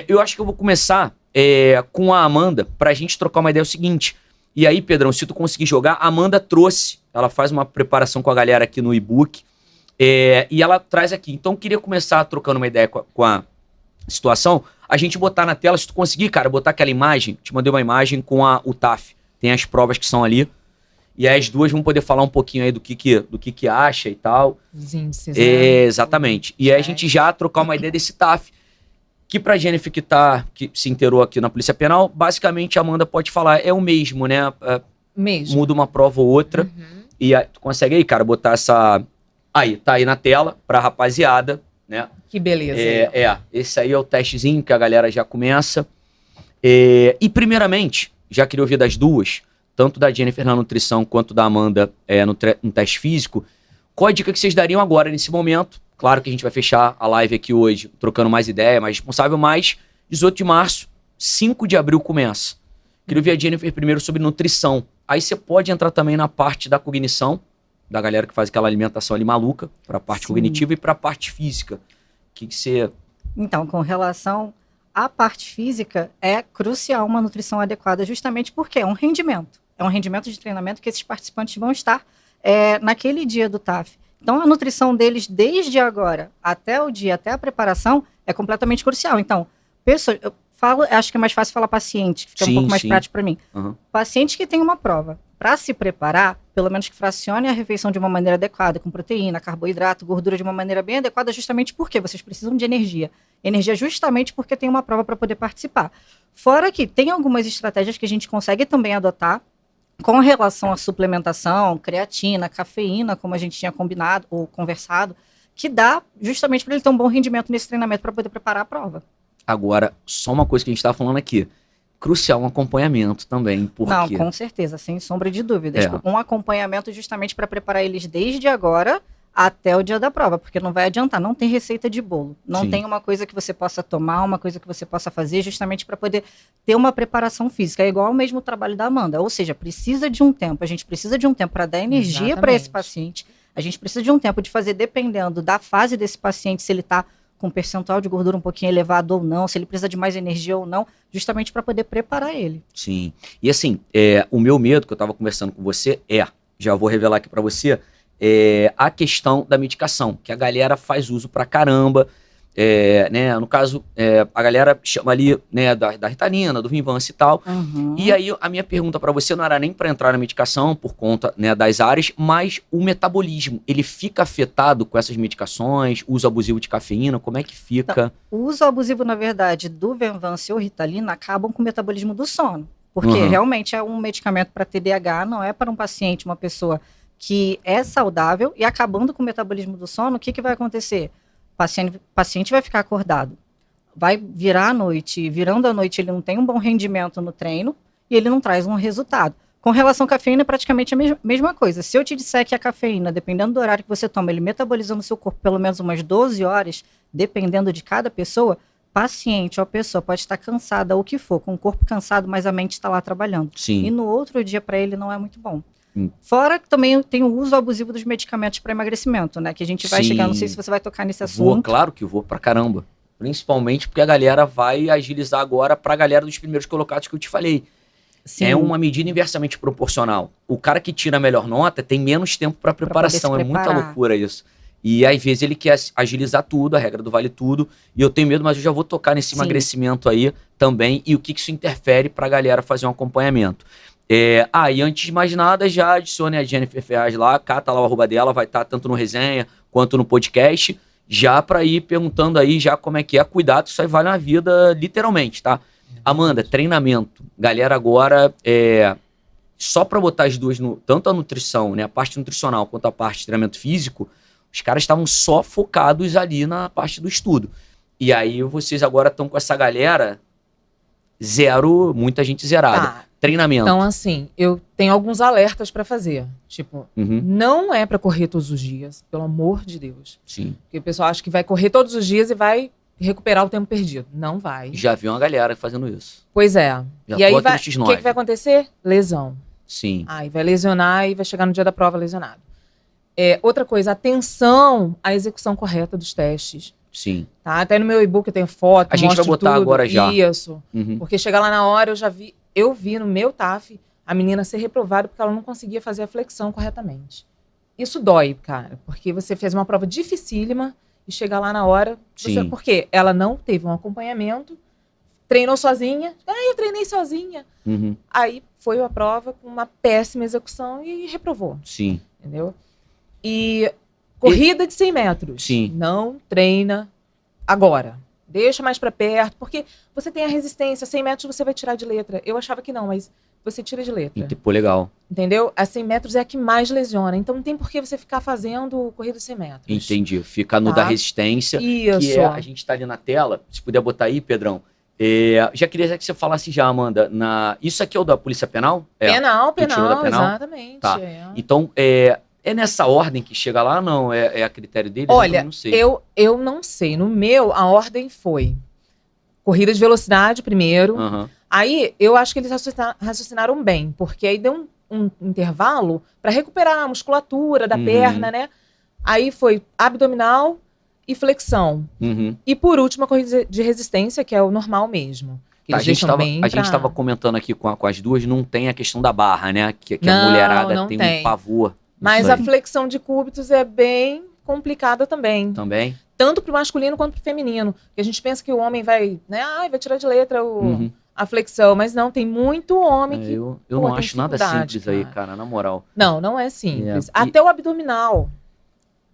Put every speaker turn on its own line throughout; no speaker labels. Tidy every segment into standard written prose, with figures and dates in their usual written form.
Eu acho que eu vou começar com a Amanda, pra gente trocar uma ideia. É o seguinte, e aí, Pedrão, se tu conseguir jogar, a Amanda trouxe, ela faz uma preparação com a galera aqui no e-book, e ela traz aqui. Então, eu queria começar trocando uma ideia com a situação, a gente botar na tela, se tu conseguir, cara, botar aquela imagem, te mandei uma imagem com o TAF, tem as provas que são ali, e aí as duas vão poder falar um pouquinho aí do que acha e tal.
Os índices, né?
Exatamente. E aí a gente já trocar uma ideia desse TAF, que pra Jennifer que se inteirou aqui na Polícia Penal, basicamente a Amanda pode falar, é o mesmo, né?
Mesmo.
Muda uma prova ou outra. E aí, tu consegue aí, cara, botar essa... Aí, tá aí na tela pra rapaziada, né?
Que beleza.
Esse aí é o testezinho que a galera já começa. E primeiramente, já queria ouvir das duas, tanto da Jennifer na nutrição quanto da Amanda no teste físico, qual a dica que vocês dariam agora, nesse momento? Claro que a gente vai fechar a live aqui hoje, trocando mais ideia, mais responsável, mas 18 de março, 5 de abril começa. Queria ouvir a Jennifer primeiro sobre nutrição. Aí você pode entrar também na parte da cognição, da galera que faz aquela alimentação ali maluca, pra parte cognitiva e pra parte física. O que você...
Então, com relação à parte física, é crucial uma nutrição adequada, justamente porque é um rendimento. É um rendimento de treinamento que esses participantes vão estar naquele dia do TAF. Então, a nutrição deles, desde agora até o dia, até a preparação, é completamente crucial. Então, eu falo, acho que é mais fácil falar paciente, que fica um pouco mais prático para mim. Paciente que tem uma prova, para se preparar, pelo menos que fracione a refeição de uma maneira adequada, com proteína, carboidrato, gordura de uma maneira bem adequada, justamente porque vocês precisam de energia. Energia justamente porque tem uma prova para poder participar. Fora que tem algumas estratégias que a gente consegue também adotar, com relação à suplementação, creatina, cafeína, como a gente tinha combinado ou conversado, que dá justamente para ele ter um bom rendimento nesse treinamento para poder preparar a prova.
Agora, só uma coisa que a gente estava falando aqui. Crucial um acompanhamento também, porque...
Não, com certeza, sem sombra de dúvidas. Um acompanhamento justamente para preparar eles desde agora até o dia da prova, porque não vai adiantar, não tem receita de bolo. Não tem uma coisa que você possa tomar, uma coisa que você possa fazer, justamente para poder ter uma preparação física. É igual ao mesmo trabalho da Amanda, ou seja, precisa de um tempo, a gente precisa de um tempo para dar energia para esse paciente, a gente precisa de um tempo de fazer, dependendo da fase desse paciente, se ele está com percentual de gordura um pouquinho elevado ou não, se ele precisa de mais energia ou não, justamente para poder preparar ele.
Sim. E assim, o meu medo, que eu estava conversando com você, já vou revelar aqui para você, a questão da medicação, que a galera faz uso pra caramba, né? No caso, a galera chama ali, né, da Ritalina, do Vinvance e tal. E aí, a minha pergunta pra você não era nem pra entrar na medicação, por conta, né, das áreas, mas o metabolismo, ele fica afetado com essas medicações, uso abusivo de cafeína, como é que fica?
Então, o uso abusivo, na verdade, do Vinvance ou Ritalina acabam com o metabolismo do sono, porque realmente é um medicamento para TDAH, não é para um paciente, uma pessoa que é saudável, e acabando com o metabolismo do sono, o que vai acontecer? O paciente vai ficar acordado, vai virar à noite, virando à noite ele não tem um bom rendimento no treino, e ele não traz um resultado. Com relação à cafeína, é praticamente a mesma coisa. Se eu te disser que a cafeína, dependendo do horário que você toma, ele metaboliza no seu corpo pelo menos umas 12 horas, dependendo de cada pessoa, paciente ou a pessoa pode estar cansada ou o que for, com o corpo cansado, mas a mente está lá trabalhando. E no outro dia, para ele, não é muito bom. Fora que também tem o uso abusivo dos medicamentos para emagrecimento, né? Que a gente vai chegar, não sei se você vai tocar nesse assunto.
Claro que vou pra caramba. Principalmente porque a galera vai agilizar agora pra galera dos primeiros colocados que eu te falei. É uma medida inversamente proporcional. O cara que tira a melhor nota tem menos tempo pra preparação. É muita loucura isso. E às vezes ele quer agilizar tudo, a regra do vale tudo. E eu tenho medo, mas eu já vou tocar nesse emagrecimento aí também. E o que isso interfere pra galera fazer um acompanhamento. E antes de mais nada, já adicione a Jennifer Ferraz lá, cata lá o arroba dela, vai estar tanto no resenha quanto no podcast, já pra ir perguntando aí já como é que é, cuidado, isso aí vale na vida literalmente, tá? Amanda, treinamento, galera agora, só pra botar as duas, tanto a nutrição, né, a parte nutricional quanto a parte de treinamento físico, os caras estavam só focados ali na parte do estudo. E aí vocês agora estão com essa galera muita gente zerada. Treinamento.
Então, assim, eu tenho alguns alertas pra fazer. Tipo, não é pra correr todos os dias, pelo amor de Deus. Porque o pessoal acha que vai correr todos os dias e vai recuperar o tempo perdido. Não vai.
Já vi uma galera fazendo isso.
Pois é. E aí, o que vai acontecer? Lesão. Aí vai lesionar e vai chegar no dia da prova lesionado. Outra coisa, atenção à execução correta dos testes.
Sim.
Tá? Até no meu e-book eu tenho foto,
a gente vai botar
tudo.
agora já.
Isso. Porque chegar lá na hora, eu vi no meu TAF a menina ser reprovada porque ela não conseguia fazer a flexão corretamente. Isso dói, cara, porque você fez uma prova dificílima e chegar lá na hora... Porque ela não teve um acompanhamento, treinou sozinha. Eu treinei sozinha. Aí foi a prova com uma péssima execução e reprovou.
Sim.
Entendeu? E corrida de 100 metros.
Sim.
Não treina agora. Deixa mais para perto, porque você tem a resistência. 100 metros você vai tirar de letra. Eu achava que não, mas você tira de letra.
Pô, legal.
Entendeu? A 100 metros é a que mais lesiona. Então não tem por que você ficar fazendo corrida de 100 metros.
Entendi. Fica no da resistência.
Isso.
Que a gente tá ali na tela. Se puder botar aí, Pedrão. Já queria que você falasse já, Amanda. Isso aqui é o da Polícia Penal?
Penal,
penal,
exatamente.
Tá. Então, é nessa ordem que chega lá? Não, é a critério deles?
Olha,
eu não sei.
Eu não sei. No meu, a ordem foi corrida de velocidade primeiro. Aí, eu acho que eles raciocinaram bem, porque aí deu um intervalo para recuperar a musculatura da perna, né? Aí foi abdominal e flexão. E por último, a corrida de resistência, que é o normal mesmo.
Tá, a gente estava comentando aqui com as duas, não tem a questão da barra, né? Que a mulherada tem um pavor.
Mas a flexão de cúbitos é bem complicada também.
Também?
Tanto para o masculino quanto para o feminino. Porque a gente pensa que o homem vai, né? Vai tirar de letra a flexão. Mas não, tem muito homem que...
Eu não acho nada simples aí, cara, na moral.
Não é simples. Até o abdominal.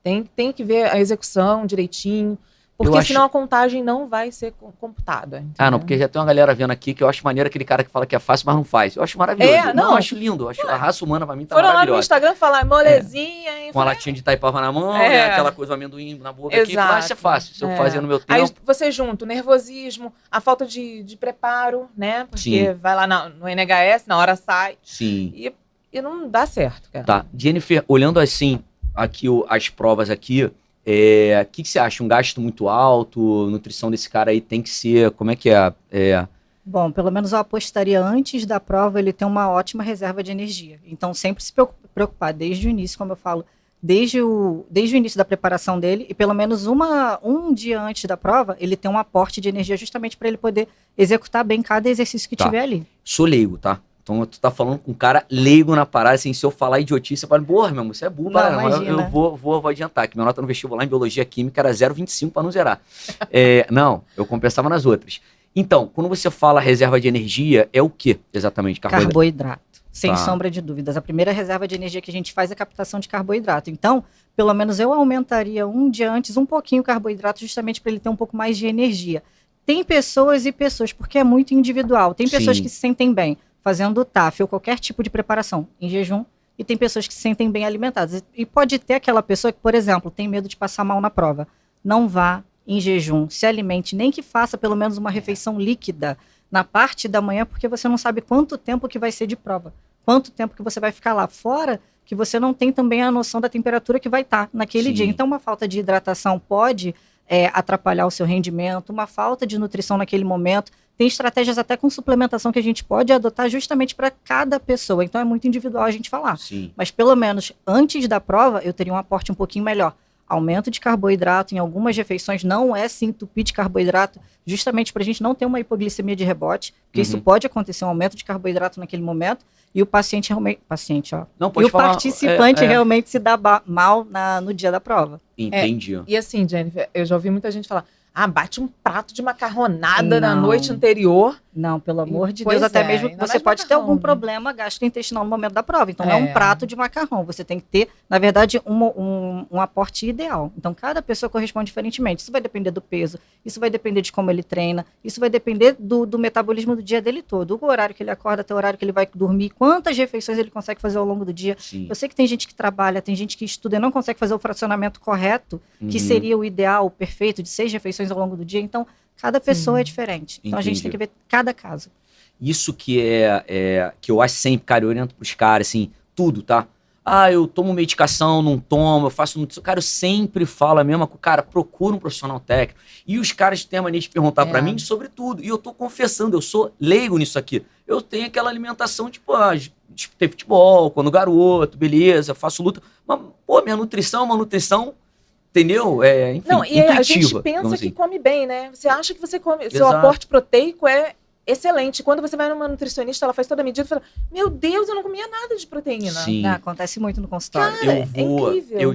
Tem que ver a execução direitinho. Porque senão a contagem não vai ser computada. Entendeu?
Não, porque já tem uma galera vendo aqui que eu acho maneiro aquele cara que fala que é fácil, mas não faz. Eu acho maravilhoso. Eu acho lindo. A raça humana pra mim tá maravilhosa.
Foram lá no Instagram falar molezinha, hein?
Com a latinha de taipava na mão, né? Aquela coisa, o amendoim na boca aqui. Isso é fácil. Se eu fazia no meu tempo...
Aí você junta o nervosismo, a falta de preparo, né? Porque vai lá no NHS, na hora sai.
Sim.
E não dá certo, cara.
Tá. Jennifer, olhando assim, aqui as provas aqui... O que você acha? Um gasto muito alto? Nutrição desse cara aí tem que ser... Como é que é?
Bom, pelo menos eu apostaria antes da prova ele ter uma ótima reserva de energia. Então, sempre se preocupar desde o início, como eu falo, desde o início da preparação dele, e pelo menos um dia antes da prova, ele ter um aporte de energia justamente para ele poder executar bem cada exercício que tiver ali.
Sou leigo, tá? Então, tu tá falando com um cara leigo na parada, assim, se eu falar idiotice, eu falo, porra, meu irmão, você é burro, eu vou adiantar, que minha nota no vestibular em Biologia Química era 0,25 para não zerar. Não, eu compensava nas outras. Então, quando você fala reserva de energia, é o que exatamente?
Carboidrato. Sem sombra de dúvidas. A primeira reserva de energia que a gente faz é a captação de carboidrato. Então, pelo menos eu aumentaria um dia antes um pouquinho o carboidrato, justamente para ele ter um pouco mais de energia. Tem pessoas e pessoas, porque é muito individual. Tem pessoas que se sentem bem fazendo TAF ou qualquer tipo de preparação em jejum, e tem pessoas que se sentem bem alimentadas. E pode ter aquela pessoa que, por exemplo, tem medo de passar mal na prova. Não vá em jejum, se alimente, nem que faça pelo menos uma refeição líquida na parte da manhã, porque você não sabe quanto tempo que vai ser de prova, quanto tempo que você vai ficar lá fora, que você não tem também a noção da temperatura que vai estar naquele dia. Então, uma falta de hidratação pode atrapalhar o seu rendimento, uma falta de nutrição naquele momento. Tem estratégias até com suplementação que a gente pode adotar justamente para cada pessoa. Então, é muito individual a gente falar. Mas, pelo menos, antes da prova, eu teria um aporte um pouquinho melhor. Aumento de carboidrato em algumas refeições, não é se entupir de carboidrato, justamente para a gente não ter uma hipoglicemia de rebote, porque isso pode acontecer, um aumento de carboidrato naquele momento, e o paciente realmente... participante realmente se dá mal no dia da prova.
Entendi.
E assim, Jennifer, eu já ouvi muita gente falar, bate um prato de macarronada na noite anterior.
Não, pelo amor de Deus, até mesmo você pode ter algum problema gastrointestinal no momento da prova. Então, não é um prato de macarrão. Você tem que ter, na verdade, um aporte ideal. Então, cada pessoa corresponde diferentemente. Isso vai depender do peso, isso vai depender de como ele treina, isso vai depender do metabolismo do dia dele todo. O horário que ele acorda até o horário que ele vai dormir, quantas refeições ele consegue fazer ao longo do dia. Eu sei que tem gente que trabalha, tem gente que estuda e não consegue fazer o fracionamento correto, que seria o ideal, o perfeito, de 6 refeições ao longo do dia. Então, cada pessoa é diferente. Então, a gente tem que ver cada caso.
Isso que que eu acho sempre, cara, eu oriento pros caras, assim, tudo, tá? Eu tomo medicação, não tomo, eu faço nutrição. Cara, eu sempre falo a mesma coisa. Cara, procura um profissional técnico. E os caras têm a mania de perguntar pra mim sobre tudo. E eu tô confessando, eu sou leigo nisso aqui. Eu tenho aquela alimentação, tipo, ter futebol, quando garoto, beleza, faço luta. Mas, pô, minha nutrição é uma nutrição entendeu? Enfim,
não, e a gente pensa que come bem, né? Você acha que você come, seu aporte proteico é excelente. Quando você vai numa nutricionista, ela faz toda a medida e fala, meu Deus, eu não comia nada de proteína.
Sim.
Acontece muito no consultório.
Cara, é incrível.